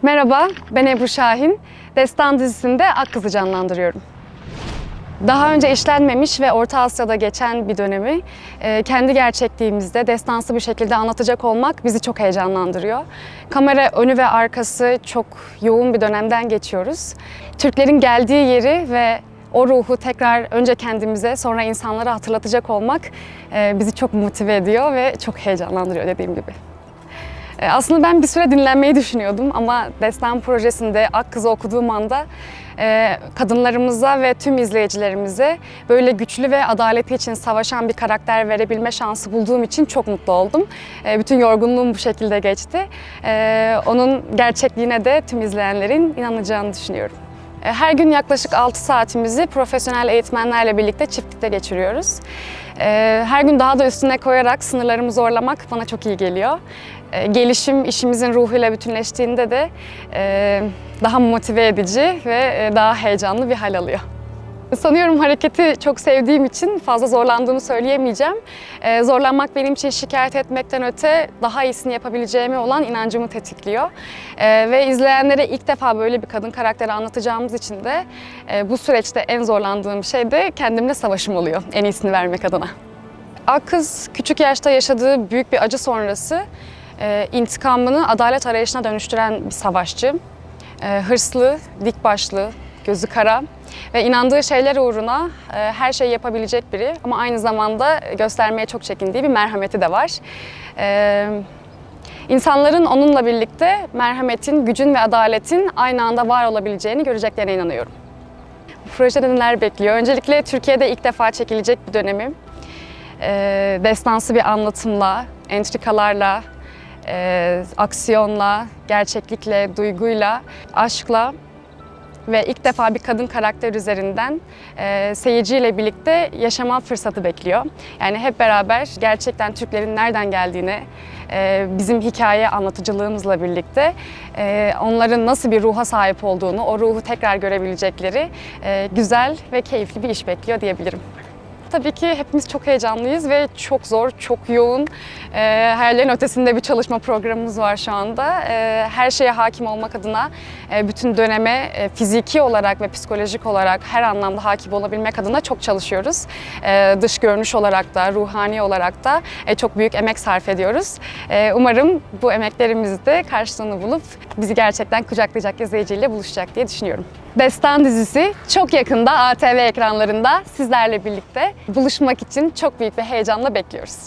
Merhaba, ben Ebru Şahin. Destan dizisinde Akkız'ı canlandırıyorum. Daha önce işlenmemiş ve Orta Asya'da geçen bir dönemi kendi gerçekliğimizde destansı bir şekilde anlatacak olmak bizi çok heyecanlandırıyor. Kamera önü ve arkası çok yoğun bir dönemden geçiyoruz. Türklerin geldiği yeri ve o ruhu tekrar önce kendimize sonra insanlara hatırlatacak olmak bizi çok motive ediyor ve çok heyecanlandırıyor dediğim gibi. Aslında ben bir süre dinlenmeyi düşünüyordum ama Destan projesinde Akkız'ı okuduğum anda kadınlarımıza ve tüm izleyicilerimize böyle güçlü ve adaleti için savaşan bir karakter verebilme şansı bulduğum için çok mutlu oldum. Bütün yorgunluğum bu şekilde geçti. Onun gerçekliğine de tüm izleyenlerin inanacağını düşünüyorum. Her gün yaklaşık 6 saatimizi profesyonel eğitmenlerle birlikte çiftlikte geçiriyoruz. Her gün daha da üstüne koyarak sınırlarımı zorlamak bana çok iyi geliyor. Gelişim işimizin ruhuyla bütünleştiğinde de daha motive edici ve daha heyecanlı bir hal alıyor. Sanıyorum hareketi çok sevdiğim için fazla zorlandığımı söyleyemeyeceğim. Zorlanmak benim için şikayet etmekten öte daha iyisini yapabileceğime olan inancımı tetikliyor. Ve izleyenlere ilk defa böyle bir kadın karakteri anlatacağımız için de bu süreçte en zorlandığım şey de kendimle savaşım oluyor en iyisini vermek adına. Akkız küçük yaşta yaşadığı büyük bir acı sonrası intikamını adalet arayışına dönüştüren bir savaşçı. Hırslı, dik başlı, gözü kara ve inandığı şeyler uğruna her şeyi yapabilecek biri ama aynı zamanda göstermeye çok çekindiği bir merhameti de var. İnsanların onunla birlikte merhametin, gücün ve adaletin aynı anda var olabileceğini göreceklerine inanıyorum. Bu projede neler bekliyor? Öncelikle Türkiye'de ilk defa çekilecek bir dönemi. Destansı bir anlatımla, entrikalarla, aksiyonla, gerçeklikle, duyguyla, aşkla ve ilk defa bir kadın karakter üzerinden seyirciyle birlikte yaşama fırsatı bekliyor. Yani hep beraber gerçekten Türklerin nereden geldiğini, bizim hikaye anlatıcılığımızla birlikte onların nasıl bir ruha sahip olduğunu, o ruhu tekrar görebilecekleri güzel ve keyifli bir iş bekliyor diyebilirim. Tabii ki hepimiz çok heyecanlıyız ve çok zor, çok yoğun, hayallerin ötesinde bir çalışma programımız var şu anda. Her şeye hakim olmak adına, bütün döneme fiziki olarak ve psikolojik olarak her anlamda hakim olabilmek adına çok çalışıyoruz. Dış görünüş olarak da, ruhani olarak da çok büyük emek sarf ediyoruz. Umarım bu emeklerimiz de karşılığını bulup bizi gerçekten kucaklayacak izleyiciyle buluşacak diye düşünüyorum. Destan dizisi çok yakında ATV ekranlarında sizlerle birlikte buluşmak için çok büyük bir heyecanla bekliyoruz.